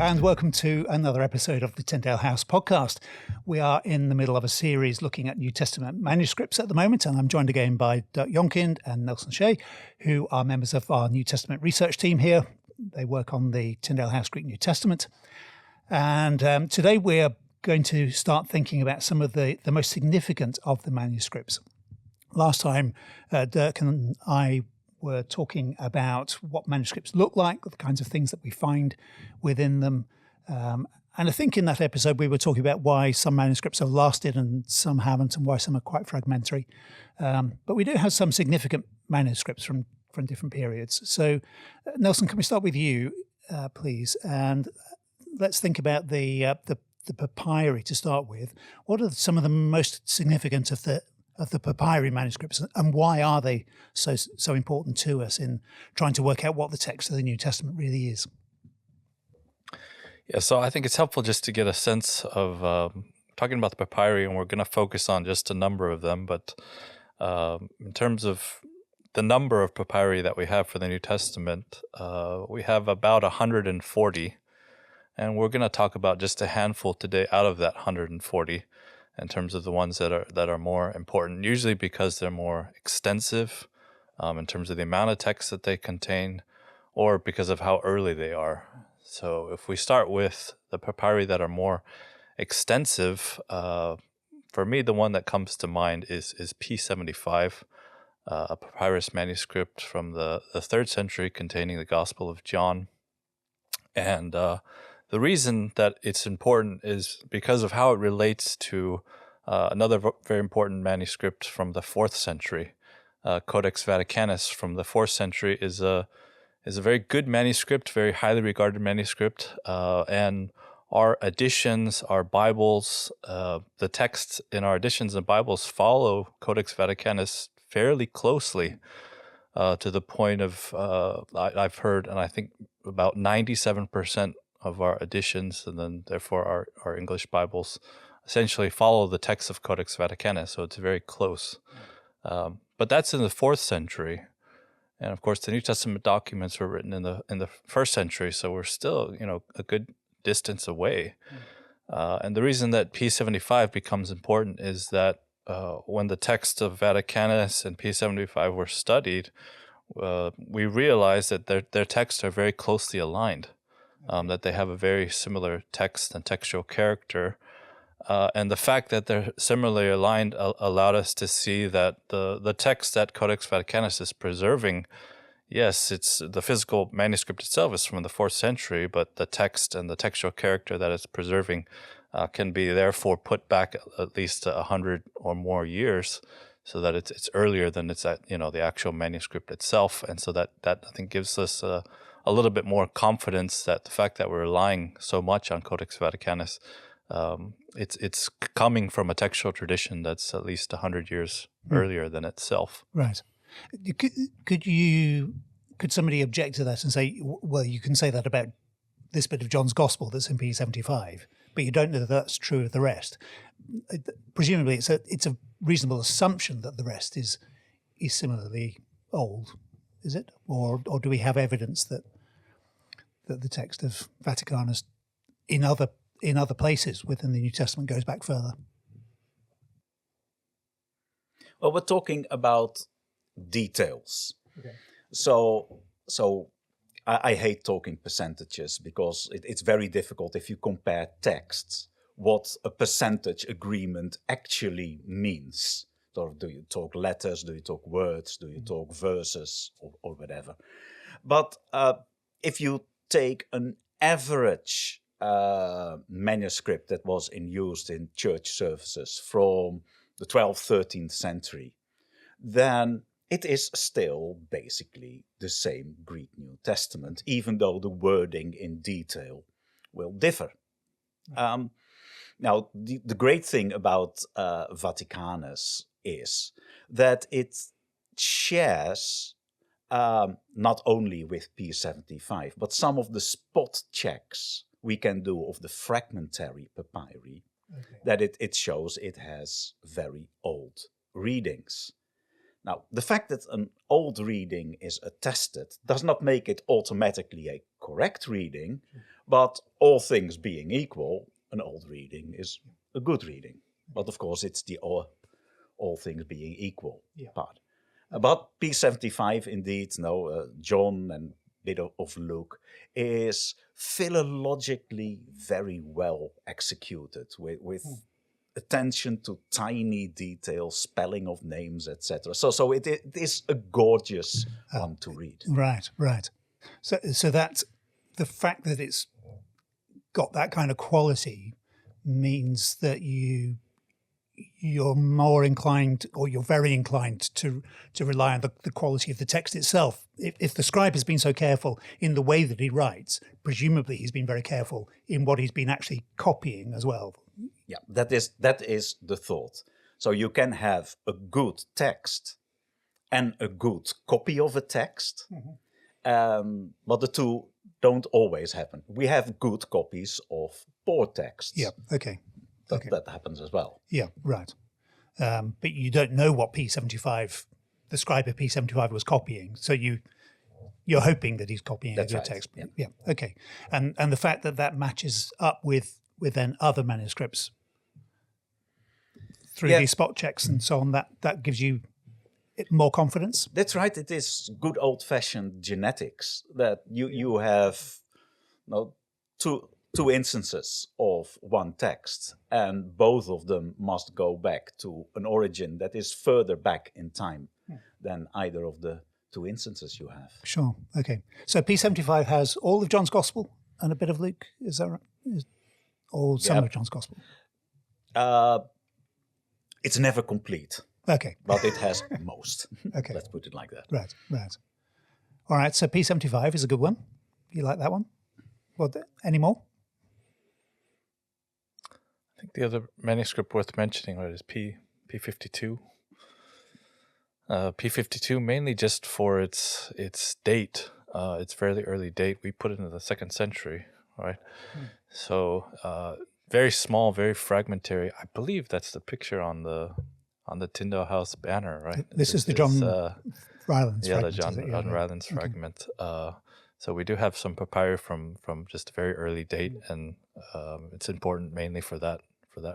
and welcome to another episode of the Tyndale House podcast. We are in the middle of a series looking at New Testament manuscripts at the moment, and I'm joined again by Dirk Jongkind and Hsieh, who are members of our New Testament research team here. They work on the Tyndale House Greek New Testament. And today we're going to start thinking about some of the most significant of the manuscripts. Last time, Dirk and I were talking about what manuscripts look like, the kinds of things that we find within them. And I think in that episode, we were talking about why some manuscripts have lasted and some haven't, and why some are quite fragmentary. But we do have some significant manuscripts from different periods. So, Nelson, can we start with you, please? And let's think about the papyri to start with. What are some of the most significant of the papyri manuscripts, and why are they so important to us in trying to work out what the text of the New Testament really is? Yeah, so I think it's helpful just to get a sense of talking about the papyri, and we're going to focus on just a number of them, but in terms of the number of papyri that we have for the New Testament, we have about 140, and we're going to talk about just a handful today out of that 140 in terms of the ones that are more important, usually because they're more extensive in terms of the amount of text that they contain, or because of how early they are. So if we start with the papyri that are more extensive, for me, the one that comes to mind is P75, a papyrus manuscript from the 3rd century containing the Gospel of John. And the reason that it's important is because of how it relates to another very important manuscript from the 4th century. Codex Vaticanus from the 4th century is a very good manuscript, very highly regarded manuscript, and our editions, our Bibles, the texts in our editions and Bibles follow Codex Vaticanus fairly closely, to the point of, I've heard, and I think about 97% of our editions, and then therefore our English Bibles, essentially follow the text of Codex Vaticanus, so it's very close. But that's in the 4th century. And of course, the New Testament documents were written in the 1st century, so we're still, a good distance away. And the reason that P75 becomes important is that when the text of Vaticanus and P75 were studied, we realized that their texts are very closely aligned, that they have a very similar text and textual character. And the fact that they're similarly aligned allowed us to see that the text that Codex Vaticanus is preserving, yes, it's the physical manuscript itself is from the 4th century, but the text and the textual character that it's preserving can be therefore put back at least 100 or more years, so that it's earlier than it's at the actual manuscript itself, and so that I think gives us a little bit more confidence that the fact that we're relying so much on Codex Vaticanus, it's coming from a textual tradition that's at least 100 years earlier than itself. Right. Could somebody object to that and say, well, you can say that about this bit of John's Gospel that's in P75, but you don't know that that's true of the rest? Presumably, it's a reasonable assumption that the rest is similarly old, is it? Or do we have evidence that the text of Vaticanus in other places within the New Testament goes back further? Well, we're talking about details. Okay. So I hate talking percentages, because it's very difficult if you compare texts what a percentage agreement actually means. So do you talk letters, do you talk words, do you talk verses, or whatever. But if you take an average manuscript that was in use in church services from the 12th, 13th century, then it is still basically the same Greek New Testament, even though the wording in detail will differ. Now, the great thing about Vaticanus is that it shares not only with P75, but some of the spot checks we can do of the fragmentary papyri, that it shows it has very old readings. Now, the fact that an old reading is attested does not make it automatically a correct reading, But all things being equal, an old reading is a good reading. But of course, it's the all things being equal part. But P75, indeed, John and bit of Luke, is philologically very well executed with attention to tiny details, spelling of names, etc. So it is a gorgeous one to read. Right. So that the fact that it's got that kind of quality means that you're more inclined, or you're very inclined to rely on the quality of the text itself. If the scribe has been so careful in the way that he writes, presumably he's been very careful in what he's been actually copying as well. Yeah, that is the thought. So you can have a good text and a good copy of a text, but the two don't always happen. We have good copies of poor texts. Yeah, okay. That happens as well. Yeah, right. But you don't know what P75, the scribe of P75 was copying, so you're hoping that he's copying a good text. Yeah, okay. And the fact that matches up with then other manuscripts through these spot checks and so on, that gives you more confidence? That's right. It is good old-fashioned genetics that you have two instances of one text, and both of them must go back to an origin that is further back in time than either of the two instances you have. Sure. Okay. So P75 has all of John's Gospel and a bit of Luke. Is that right? Or some of John's Gospel? It's never complete. Okay. But it has most. Okay. Let's put it like that. Right. All right. So P75 is a good one. You like that one? What? Any more? I think the other manuscript worth mentioning is P52. P52 mainly just for its date, its fairly early date. We put it into the 2nd century, right? So very small, very fragmentary. I believe that's the picture on the Tyndale House banner, right? This is the John Rylands fragment. Yeah, the John Rylands fragment. So we do have some papyri from just a very early date, and it's important mainly for that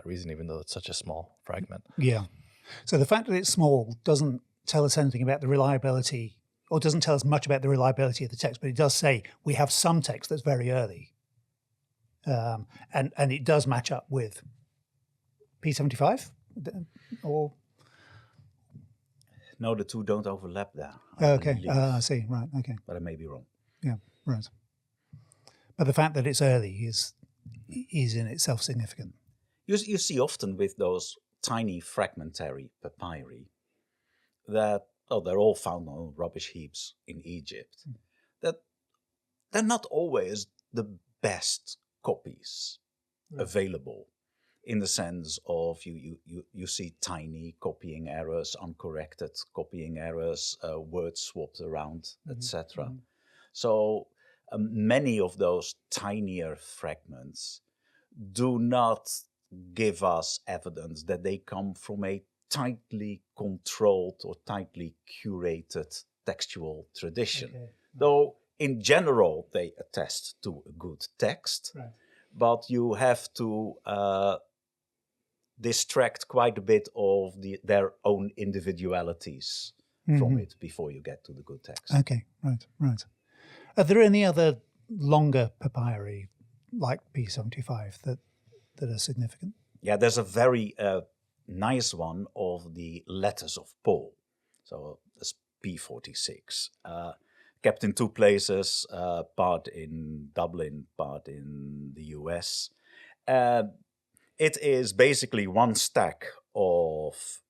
reason, even though it's such a small fragment. Yeah. So the fact that it's small doesn't tell us anything about the reliability, or doesn't tell us much about the reliability of the text, but it does say we have some text that's very early. And it does match up with P75? Or no, the two don't overlap there. Okay, I see. Right. Okay, but I may be wrong. Yeah, right. But the fact that it's early is in itself significant. You see often with those tiny fragmentary papyri that they're all found on rubbish heaps in Egypt. That they're not always the best copies available, in the sense of you see tiny copying errors, uncorrected copying errors, words swapped around, etc. So many of those tinier fragments do not give us evidence that they come from a tightly controlled or tightly curated textual tradition. Okay. Though in general they attest to a good text, but you have to distract quite a bit of their own individualities from it before you get to the good text. Okay, right. Are there any other longer papyri like P75 that are significant? Yeah, there's a very nice one of the letters of Paul. So that's P46. Kept in two places, part in Dublin, part in the US. It is basically one stack of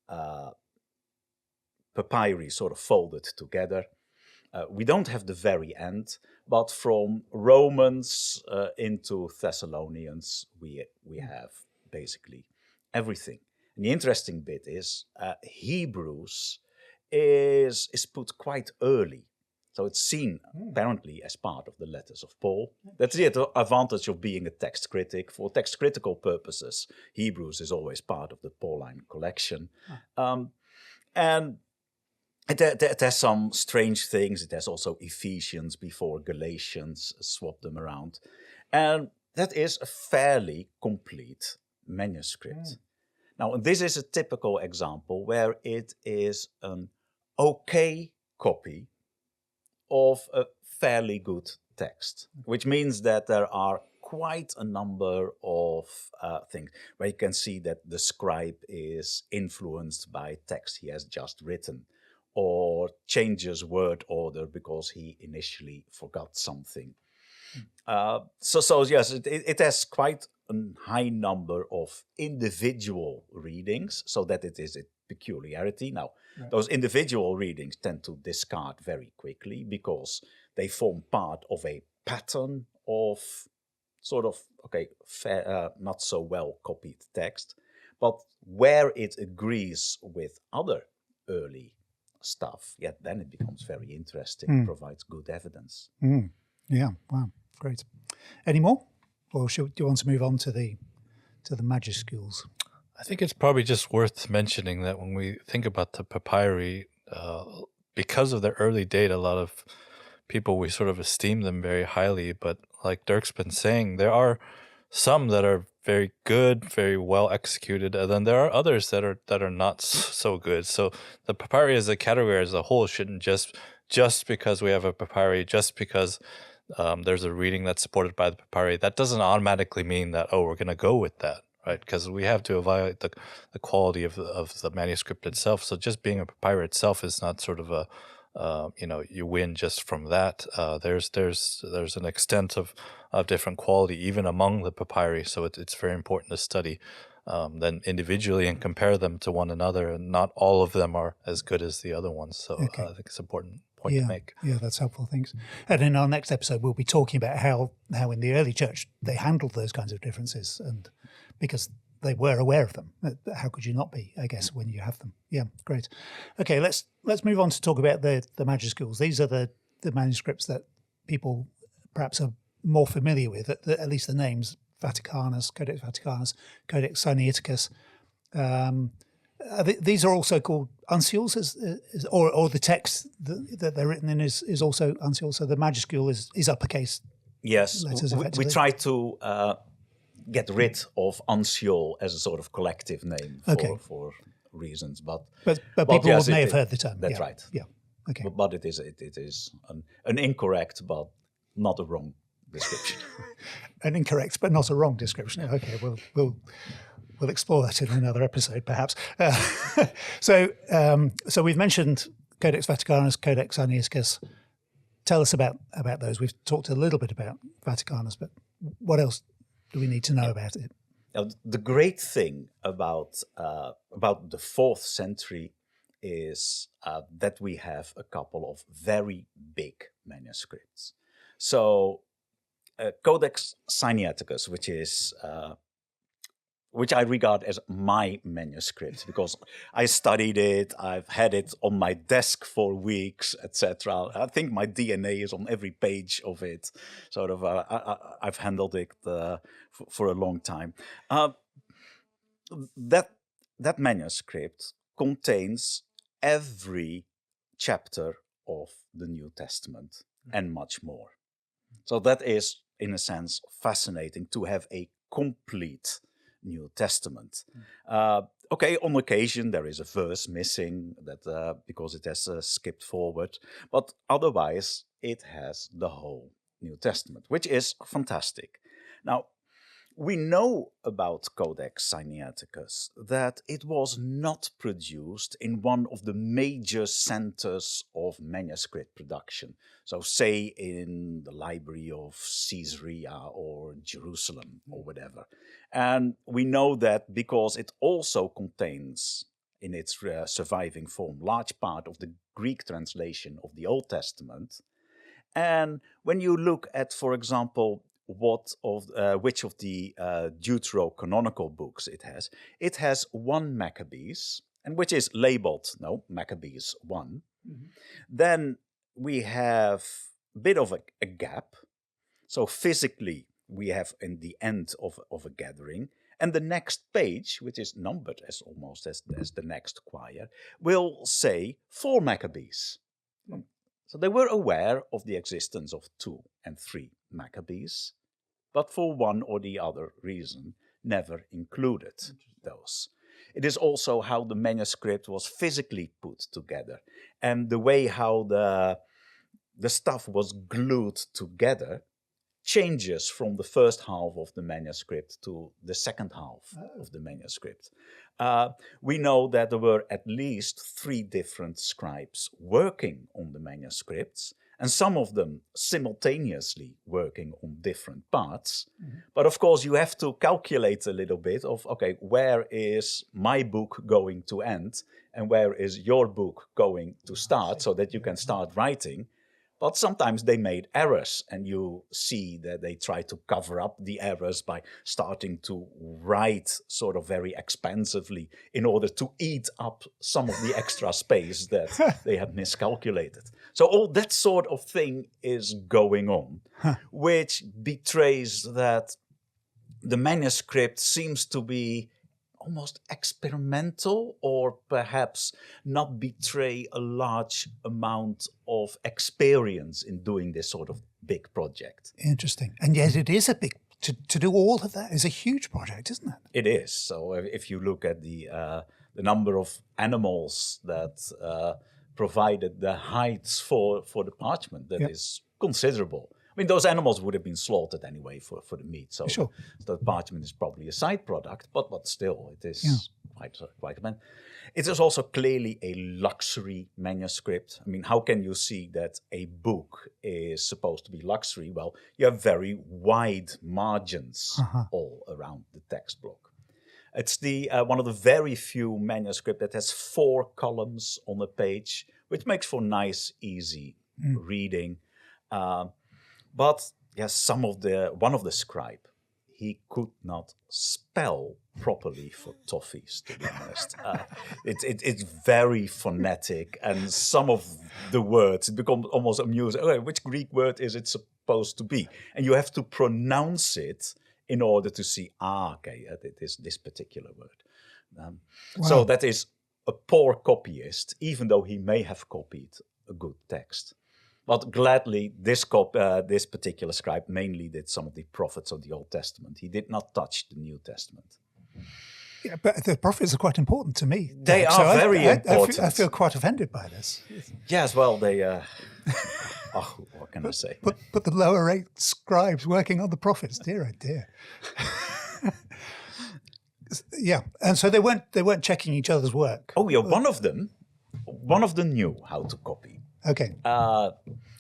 papyri sort of folded together. We don't have the very end, but from Romans into Thessalonians, we have basically everything. And the interesting bit is Hebrews is put quite early. So it's seen apparently as part of the letters of Paul. That's the advantage of being a text critic. For text critical purposes, Hebrews is always part of the Pauline collection. And it has some strange things. It has also Ephesians before Galatians, swap them around. And that is a fairly complete manuscript. Now, this is a typical example where it is an okay copy of a fairly good text, which means that there are quite a number of things where you can see that the scribe is influenced by text he has just written, or changes word order because he initially forgot something. So yes, it has quite a high number of individual readings, so that it is a peculiarity. Now, those individual readings tend to discard very quickly because they form part of a pattern of sort of, not so well copied text. But where it agrees with other early stuff, then it becomes very interesting, provides good evidence. Yeah, wow, great. Any more? Or do you want to move on to the majuscules? I think it's probably just worth mentioning that when we think about the papyri, because of their early date, a lot of people, we sort of esteem them very highly. But like Dirk's been saying, there are some that are very good, very well executed, and then there are others that are not so good. So the papyri as a category as a whole shouldn't just because we have a papyri, just because there's a reading that's supported by the papyri, that doesn't automatically mean that, we're going to go with that, right? Because we have to evaluate the quality of the manuscript itself. So just being a papyri itself is not sort of a, you win just from that. There's an extent of different quality even among the papyri. So it's very important to study them individually and compare them to one another. And not all of them are as good as the other ones. So I think it's important point to make. Yeah, that's helpful. Thanks. And in our next episode, we'll be talking about how in the early church they handled those kinds of differences, and because they were aware of them. How could you not be, I guess, when you have them? Yeah, great. Okay, let's move on to talk about the majuscules. These are the manuscripts that people perhaps are more familiar with, at least the names: Vaticanus, Codex Vaticanus, Codex Sinaiticus. These are also called uncials, or the text that they're written in is also uncial. So the majuscule is uppercase. Yes, letters, we try to get rid of uncial as a sort of collective name for reasons, but people yes, may have heard the term. That's right. Yeah. Okay. But it is an incorrect but not a wrong description. An incorrect but not a wrong description. Okay. We'll explore that in another episode, perhaps. So we've mentioned Codex Vaticanus, Codex Sinaiticus. Tell us about those. We've talked a little bit about Vaticanus, but what else do we need to know about it? Now, the great thing about the 4th century is that we have a couple of very big manuscripts. So Codex Sinaiticus, which I regard as my manuscript because I studied it, I've had it on my desk for weeks, etc. I think my DNA is on every page of it. Sort of, I've handled it for a long time. That manuscript contains every chapter of the New Testament and much more. So that is, in a sense, fascinating to have a complete New Testament. On occasion there is a verse missing that because it has skipped forward, but otherwise it has the whole New Testament, which is fantastic. Now, we know about Codex Sinaiticus that it was not produced in one of the major centers of manuscript production. So say in the library of Caesarea or Jerusalem or whatever. And we know that because it also contains in its surviving form large part of the Greek translation of the Old Testament. And when you look at, for example, which of the deuterocanonical books it has 1 Maccabees, and which is labeled Maccabees 1. Mm-hmm. Then we have a bit of a gap. So physically we have in the end of a gathering, and the next page, which is numbered as almost as the next choir, will say 4 Maccabees. So they were aware of the existence of 2 and 3 Maccabees, but for one or the other reason never included those. It is also how the manuscript was physically put together, and the way how the stuff was glued together changes from the first half of the manuscript to the second half of the manuscript. We know that there were at least 3 different scribes working on the manuscripts, and some of them simultaneously working on different parts. Mm-hmm. But of course, you have to calculate a little bit of, okay, where is my book going to end and where is your book going to start, so that you can start writing. But sometimes they made errors, and you see that they try to cover up the errors by starting to write sort of very expansively in order to eat up some of the extra space that they had miscalculated. So all that sort of thing is going on, which betrays that the manuscript seems to be almost experimental, or perhaps not betray a large amount of experience in doing this sort of big project. Interesting. And yet it is a big, to do all of that is a huge project, isn't it? It is. So if you look at the number of animals that provided the hides for the parchment, that is considerable. I mean, those animals would have been slaughtered anyway for the meat. So, sure. The parchment is probably a side product, but still, it is quite a. It is also clearly a luxury manuscript. I mean, how can you see that a book is supposed to be luxury? Well, you have very wide margins all around the text block. It's the one of the very few manuscripts that has 4 columns on a page, which makes for nice, easy reading. But yes, one of the scribe, he could not spell properly for toffees, to be honest. It's very phonetic, and some of the words, it becomes almost amusing. Okay, which Greek word is it supposed to be? And you have to pronounce it in order to see, okay, it is this particular word. Wow. So that is a poor copyist, even though he may have copied a good text. But gladly, this particular scribe mainly did some of the prophets of the Old Testament. He did not touch the New Testament. Yeah, but the prophets are quite important to me. They are very important. I feel quite offended by this. Yes, well, they... what can I say? But the lower rate scribes working on the prophets, dear, oh dear. Yeah, and so they weren't checking each other's work. Oh, yeah, one of them knew how to copy. Okay.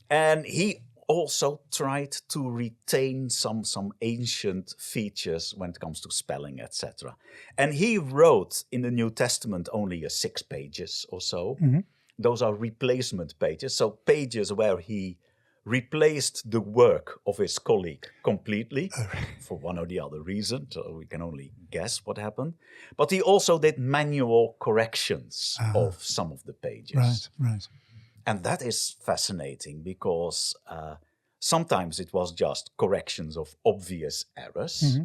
And he also tried to retain some ancient features when it comes to spelling, etc. And he wrote in the New Testament only 6 pages or so. Mm-hmm. Those are replacement pages, so pages where he replaced the work of his colleague completely for one or the other reason, so we can only guess what happened. But he also did manual corrections of some of the pages. Right. And that is fascinating because sometimes it was just corrections of obvious errors,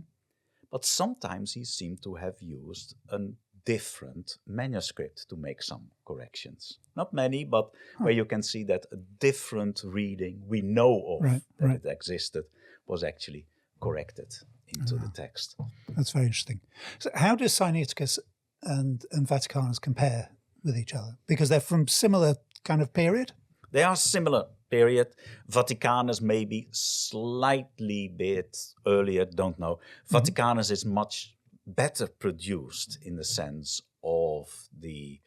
but sometimes he seemed to have used a different manuscript to make some corrections. Not many, but where you can see that a different reading we know of it existed was actually corrected into the text. That's very interesting. So how does Sinaiticus and Vaticanus compare with each other? Because they're from similar kind of period? They are similar period. Vaticanus maybe slightly bit earlier, don't know. Vaticanus is much better produced in the sense of the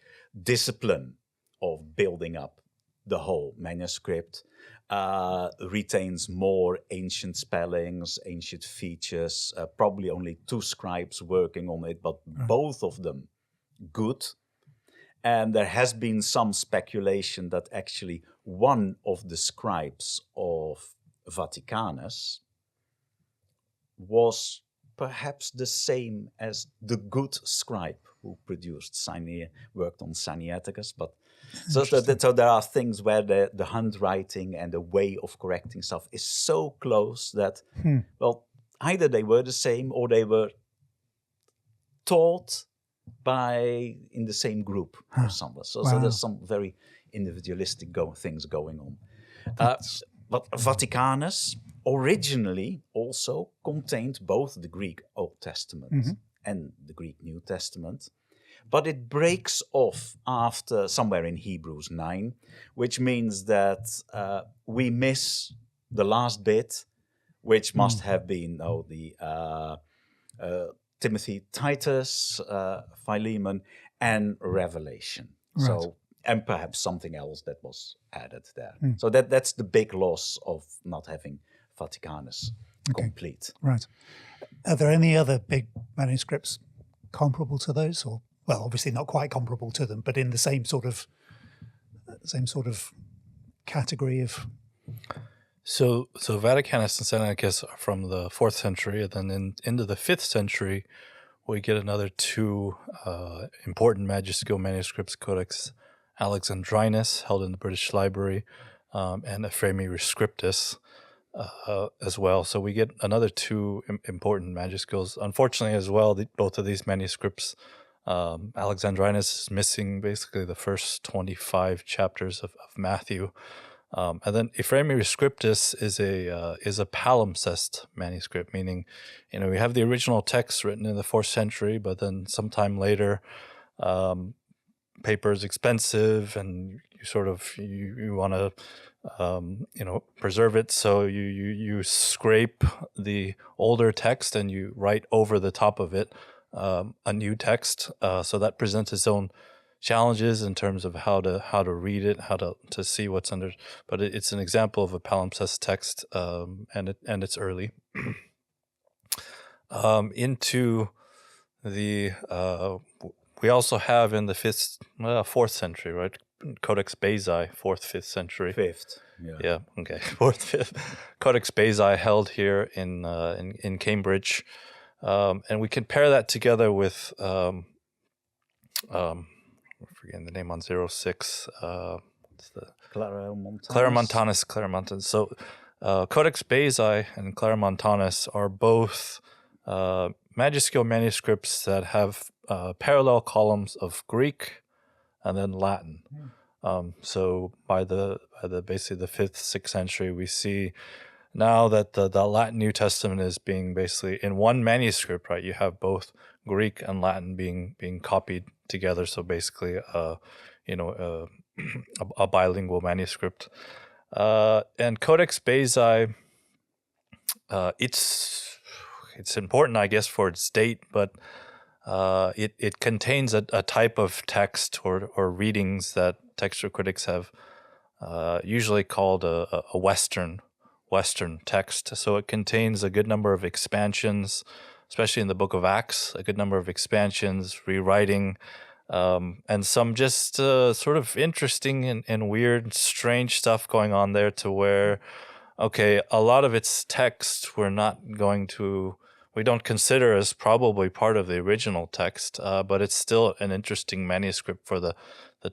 discipline of building up the whole manuscript, retains more ancient spellings, ancient features, probably only 2 scribes working on it, but both of them good. And there has been some speculation that actually one of the scribes of Vaticanus was perhaps the same as the good scribe who worked on Sinaiticus. But so there are things where the handwriting and the way of correcting stuff is so close that, well, either they were the same or they were taught in the same group or somewhere. So there's some very individualistic things going on. But Vaticanus originally also contained both the Greek Old Testament and the Greek New Testament. But it breaks off after somewhere in Hebrews 9, which means that we miss the last bit, which must have been Timothy, Titus, Philemon, and Revelation. Right. So, and perhaps something else that was added there. So that's the big loss of not having Vaticanus complete. Right. Are there any other big manuscripts comparable to those, or well, obviously not quite comparable to them, but in the same sort of category of? So Vaticanus and Sinaiticus are from the 4th century, and then into the 5th century, we get another two important magisterial manuscripts, Codex Alexandrinus, held in the British Library, and S5E3 Scriptus as well. So we get another two important magisterials. Unfortunately, as well, both of these manuscripts, Alexandrinus is missing basically the first 25 chapters of Matthew. And then S5E3 Scriptus is a palimpsest manuscript, meaning, we have the original text written in the 4th century, but then sometime later, paper is expensive, and you want to preserve it, so you scrape the older text and you write over the top of it a new text. So that presents its own challenges in terms of how to read it, how to see what's under. But it's an example of a palimpsest text, and it's early. Into the we also have in the 4th century, right? Codex Bezae, 4th, 5th century. 5th. Yeah. Okay. 4th, 5th. Codex Bezae, held here in Cambridge, and we compare that together with I'm forgetting the name on 06. What's the Claromontanus. So Codex Bezae and Claromontanus are both magisterial manuscripts that have parallel columns of Greek and then Latin. So by the basically the 5th, 6th century, we see now that the Latin New Testament is being basically in one manuscript, right? You have both Greek and Latin being copied together. So basically, a bilingual manuscript. And Codex Bezae, it's important, I guess, for its date, but it contains a type of text or readings that textual critics have usually called a Western text. So it contains a good number of expansions, especially in the Book of Acts, a good number of expansions, rewriting, and some just sort of interesting and weird, strange stuff going on there, to where, okay, a lot of its text we don't consider as probably part of the original text, but it's still an interesting manuscript for the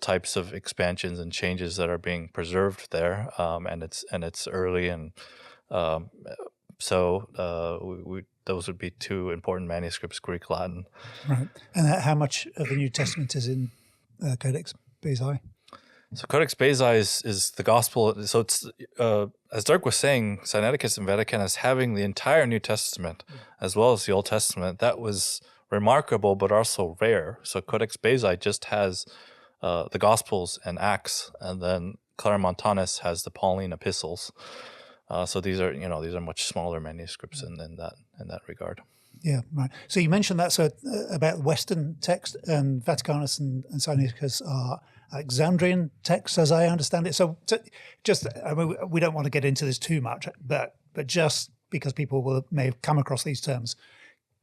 types of expansions and changes that are being preserved there, and it's early, and so those would be two important manuscripts, Greek, Latin. Right. And how much of the New Testament is in Codex Bezae? So Codex Bezae is the gospel. So it's, as Dirk was saying, Sinaiticus and Vaticanus having the entire New Testament as well as the Old Testament, that was remarkable but also rare. So Codex Bezae just has the Gospels and Acts, and then Claromontanus has the Pauline epistles. So these are much smaller manuscripts in that regard. Yeah, right. So you mentioned that, so about Western text, and Vaticanus and Sinaiticus are Alexandrian texts, as I understand it. So we don't want to get into this too much, but just because people may have come across these terms,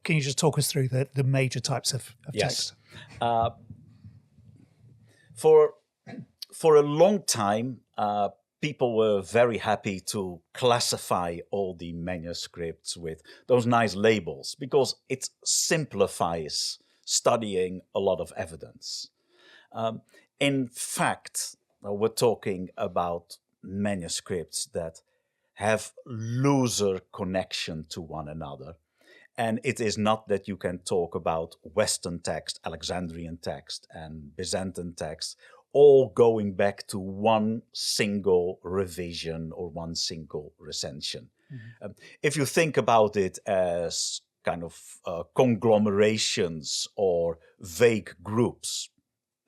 can you just talk us through the major types of text? For a long time, people were very happy to classify all the manuscripts with those nice labels, because it simplifies studying a lot of evidence. In fact, we're talking about manuscripts that have looser connection to one another. And it is not that you can talk about Western text, Alexandrian text, and Byzantine text, all going back to one single revision or one single recension. If you think about it as kind of conglomerations or vague groups,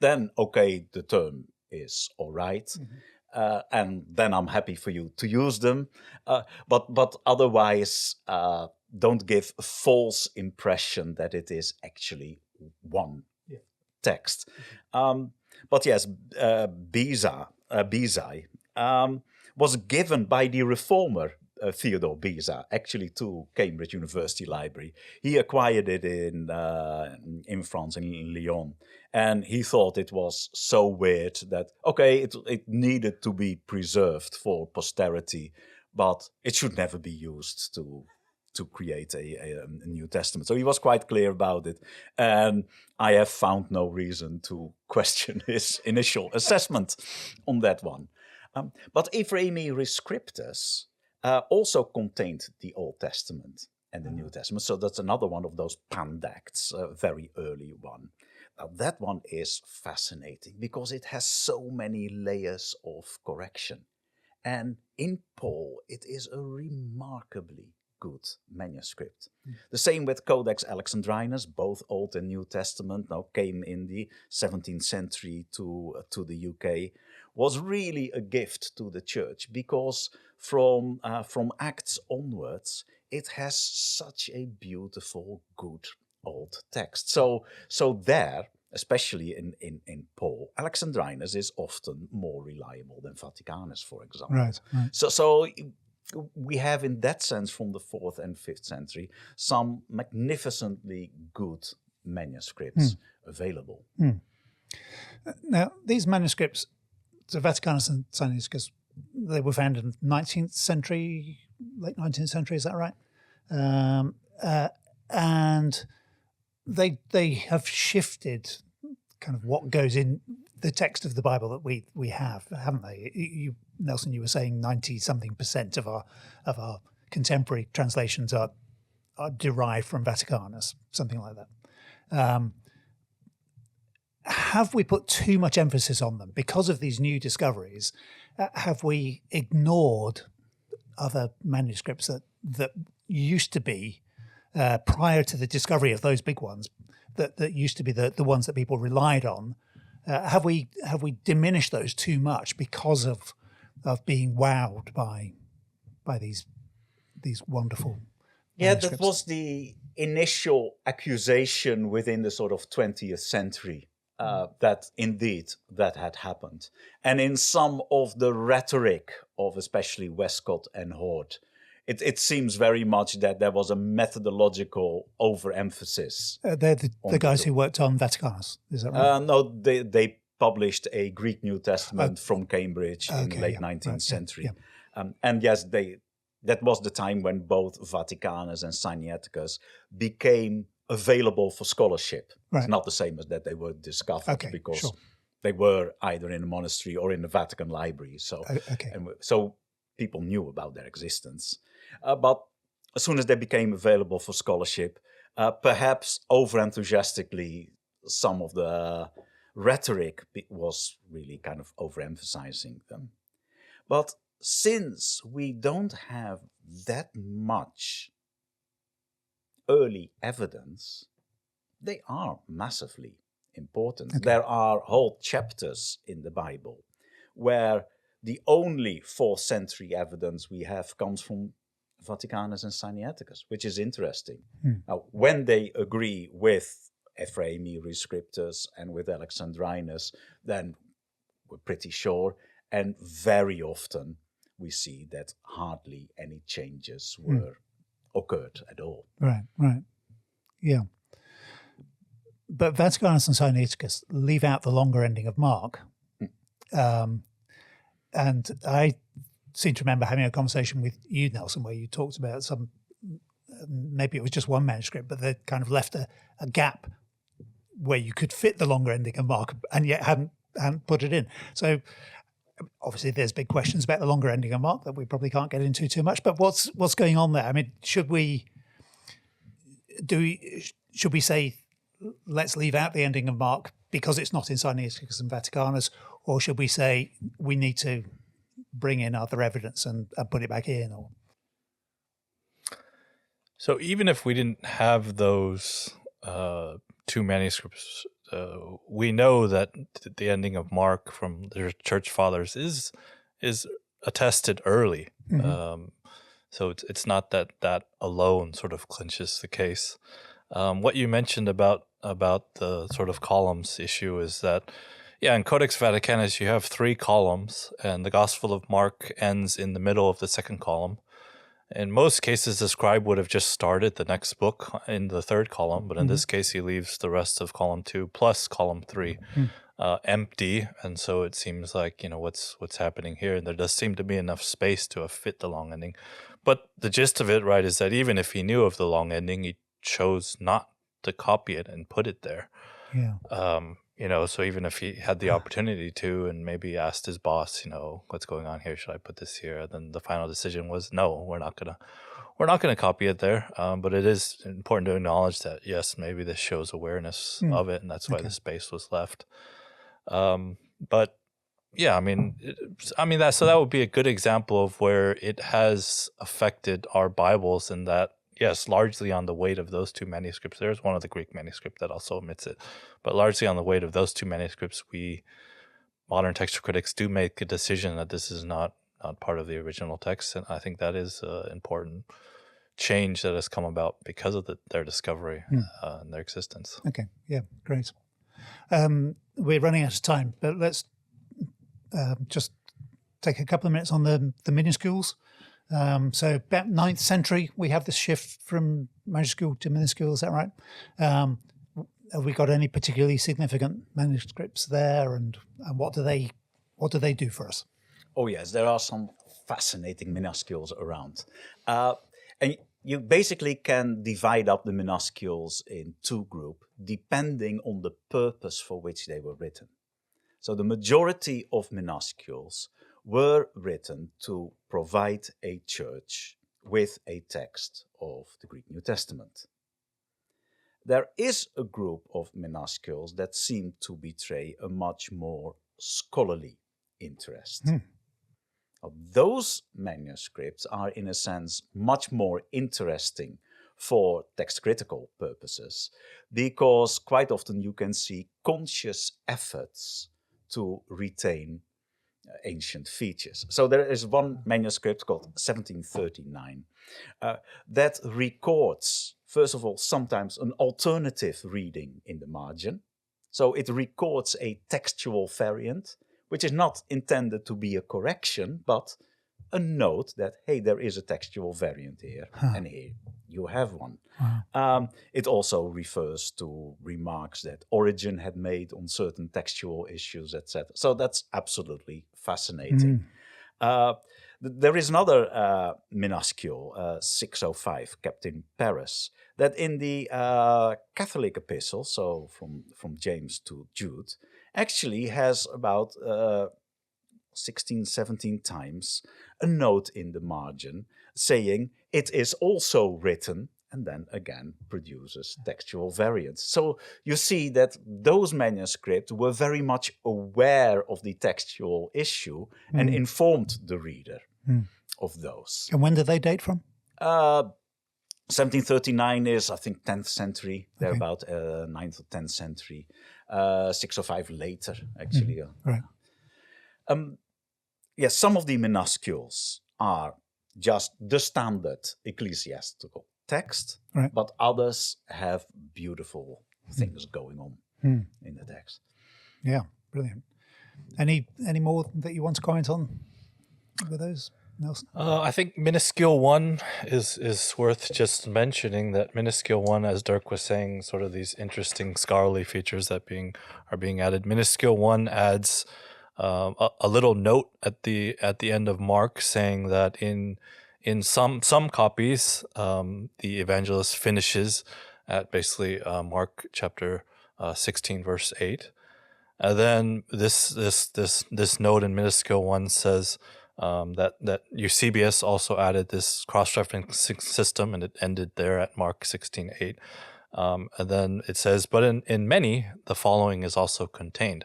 then okay, the term is all right. And then I'm happy for you to use them. But otherwise, don't give a false impression that it is actually one text. But yes, Hsieh was given by the reformer Theodore Hsieh actually to Cambridge University Library. He acquired it in France, in Lyon. And he thought it was so weird that, okay, it needed to be preserved for posterity, but it should never be used to create a New Testament. So he was quite clear about it. And I have found no reason to question his initial assessment on that one. But Ephraimi Rescriptus also contained the Old Testament and the New Testament. So that's another one of those pandacts, a very early one. Now that one is fascinating because it has so many layers of correction. And in Paul, it is a remarkably good manuscript. The same with Codex Alexandrinus, both Old and New Testament, now came in the 17th century to the UK, was really a gift to the church because from Acts onwards, it has such a beautiful, good old text. So there, especially in Paul, Alexandrinus is often more reliable than Vaticanus, for example. Right. So we have, in that sense, from the 4th and 5th century, some magnificently good manuscripts available. Now, these manuscripts, so Vaticanus and Sinaiticus, they were found in the 19th century, late 19th century, is that right? And they have shifted kind of what goes in the text of the Bible that we have, haven't they? Nelson, you were saying 90-something% of our contemporary translations are derived from Vaticanus, something like that. Have we put too much emphasis on them because of these new discoveries? Have we ignored other manuscripts that used to be prior to the discovery of those big ones, that used to be the ones that people relied on? Have we diminished those too much because of being wowed by these wonderful manuscripts? That was the initial accusation within the sort of 20th century that indeed that had happened. And in some of the rhetoric of especially Westcott and Hort, it seems very much that there was a methodological overemphasis. They're the guys who worked on Vaticanus, is that right? No, they published a Greek New Testament from Cambridge in the late 19th century. Yeah. And yes, that was the time when both Vaticanus and Sinaiticus became available for scholarship. Right. It's not the same as that they were discovered because they were either in a monastery or in the Vatican Library. So, so people knew about their existence. But as soon as they became available for scholarship, perhaps over-enthusiastically, some of the rhetoric was really kind of overemphasizing them. But since we don't have that much early evidence, they are massively important. Okay. There are whole chapters in the Bible where the only 4th century evidence we have comes from Vaticanus and Sinaiticus, which is interesting. Now, when they agree with Ephraimi Rescriptus and with Alexandrinus, then we're pretty sure. And very often we see that hardly any changes were occurred at all. Right. Yeah. But Vaticanus and Sinaiticus leave out the longer ending of Mark. And I seem to remember having a conversation with you, Nelson, where you talked about some, maybe it was just one manuscript, but they kind of left a gap where you could fit the longer ending of Mark and yet hadn't put it in. So obviously there's big questions about the longer ending of Mark that we probably can't get into too much, but what's going on there? I mean, should we say, let's leave out the ending of Mark because it's not in Sinaiticus and Vaticanus, or should we say we need to bring in other evidence and put it back in? Or so even if we didn't have those two manuscripts, we know that the ending of Mark from the church fathers is attested early. So it's not that alone sort of clinches the case. What you mentioned about the sort of columns issue is that, in Codex Vaticanus you have 3 columns, and the Gospel of Mark ends in the middle of the second column. In most cases, the scribe would have just started the next book in the 3rd column, but in this case, he leaves the rest of column 2 plus column 3 empty, and so it seems like what's happening here, and there does seem to be enough space to have fit the long ending. But the gist of it, right, is that even if he knew of the long ending, he chose not to copy it and put it there. So even if he had the opportunity to, and maybe asked his boss, what's going on here? Should I put this here? Then the final decision was, no, we're not gonna copy it there. But it is important to acknowledge that, yes, maybe this shows awareness of it, and that's why the space was left. But yeah, that would be a good example of where it has affected our Bibles, in that, yes, largely on the weight of those 2 manuscripts. There's one of the Greek manuscript that also omits it, but largely on the weight of those 2 manuscripts, we modern textual critics do make a decision that this is not part of the original text, and I think that is an important change that has come about because of their discovery and their existence. Okay, yeah, great. We're running out of time, but let's just take a couple of minutes on the minuscules. So about 9th century, we have this shift from majuscule to minuscule. Is that right? Have we got any particularly significant manuscripts there, and what do they do for us? Oh yes, there are some fascinating minuscules around, and you basically can divide up the minuscules in 2 groups depending on the purpose for which they were written. So the majority of minuscules were written to provide a church with a text of the Greek New Testament. There is a group of minuscules that seem to betray a much more scholarly interest. Now, those manuscripts are, in a sense, much more interesting for text critical purposes, because quite often you can see conscious efforts to retain ancient features. So there is one manuscript called 1739 that records, first of all, sometimes an alternative reading in the margin. So it records a textual variant, which is not intended to be a correction, but a note that, hey, there is a textual variant here, and here you have one. It also refers to remarks that Origen had made on certain textual issues, etc. So that's absolutely fascinating. There is another minuscule, 605, kept in Paris, that in the Catholic epistle, so from James to Jude, actually has about 16, 17 times a note in the margin saying it is also written, and then again produces textual variants. So you see that those manuscripts were very much aware of the textual issue and informed the reader of those. And when do they date from? 1739 is, I think, 10th century, thereabout, 9th or 10th century. 605 later, actually. Right. Yes, some of the minuscules are just the standard ecclesiastical text, but others have beautiful things going on in the text. Yeah, brilliant. Any more that you want to comment on with those, Nelson? I think minuscule 1 is worth just mentioning. That minuscule 1, as Dirk was saying, sort of these interesting scholarly features that are being added. Minuscule 1 adds a little note at the end of Mark saying that in some copies the evangelist finishes at basically Mark chapter 16 verse 8, and then this note in minuscule 1 says that Eusebius also added this cross-referencing system, and it ended there at Mark 16:8. And then it says, but in many, the following is also contained.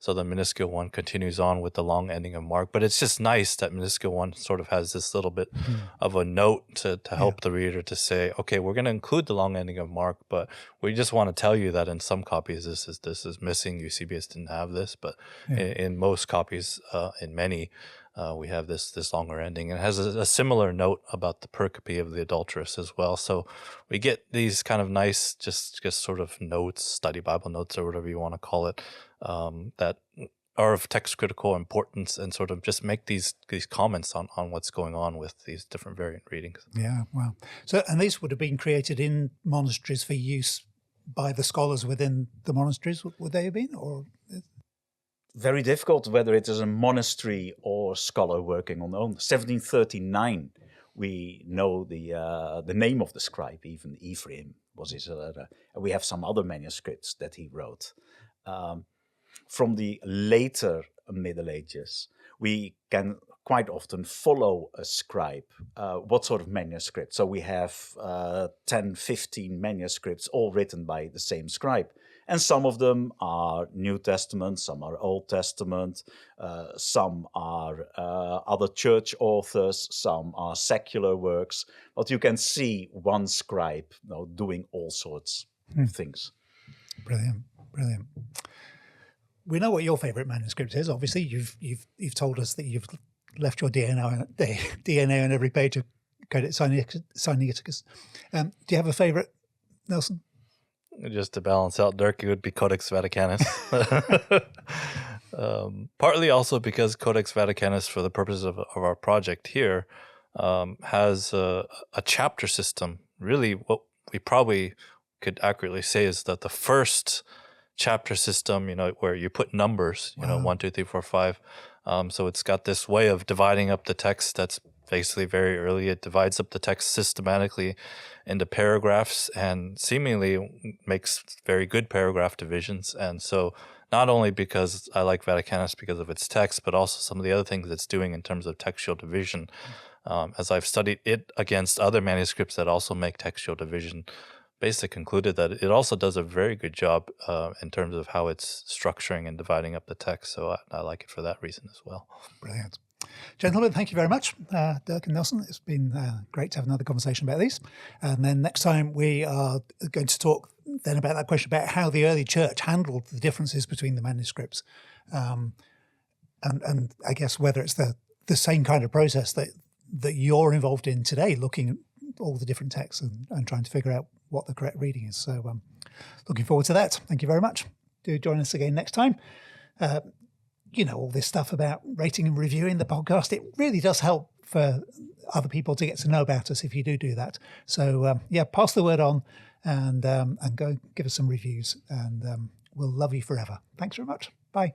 So the minuscule one continues on with the long ending of Mark. But it's just nice that minuscule one sort of has this little bit of a note to help the reader to say, okay, we're going to include the long ending of Mark, but we just want to tell you that in some copies this is missing. Eusebius didn't have this, but in most copies, in many, we have this longer ending. And it has a similar note about the pericope of the adulteress as well. So we get these kind of nice, just sort of notes, study Bible notes or whatever you want to call it, that are of text critical importance and sort of just make these comments on what's going on with these different variant readings. Yeah, wow. So, and these would have been created in monasteries for use by the scholars within the monasteries, would they have been? Or very difficult whether it is a monastery or scholar working on their own. 1739, we know the name of the scribe, even Ephraim was his. We have some other manuscripts that he wrote. From the later Middle Ages, we can quite often follow a scribe. What sort of manuscript? So we have 10, 15 manuscripts all written by the same scribe. And some of them are New Testament, some are Old Testament, some are other church authors, some are secular works. But you can see one scribe doing all sorts of things. Brilliant, brilliant. We know what your favourite manuscript is. Obviously, you've told us that you've left your DNA on every page of Codex Sinaiticus. Do you have a favourite, Nelson? Just to balance out Dirk, it would be Codex Vaticanus. Partly also because Codex Vaticanus, for the purposes of our project here, has a chapter system. Really, what we probably could accurately say is that the first chapter system, where you put numbers, 1, 2, 3, 4, 5. So it's got this way of dividing up the text that's basically very early. It divides up the text systematically into paragraphs and seemingly makes very good paragraph divisions. And so not only because I like Vaticanus because of its text, but also some of the other things it's doing in terms of textual division. As I've studied it against other manuscripts that also make textual division, basically concluded that it also does a very good job in terms of how it's structuring and dividing up the text. So I like it for that reason as well. Brilliant. Gentlemen, thank you very much, Dirk and Nelson. It's been great to have another conversation about these. And then next time we are going to talk then about that question about how the early church handled the differences between the manuscripts. And I guess whether it's the same kind of process that you're involved in today, looking at all the different texts and trying to figure out what the correct reading is. So looking forward to that. Thank you very much. Do join us again next time. All this stuff about rating and reviewing the podcast, it really does help for other people to get to know about us if you do that. So pass the word on and go give us some reviews, and we'll love you forever. Thanks very much. Bye.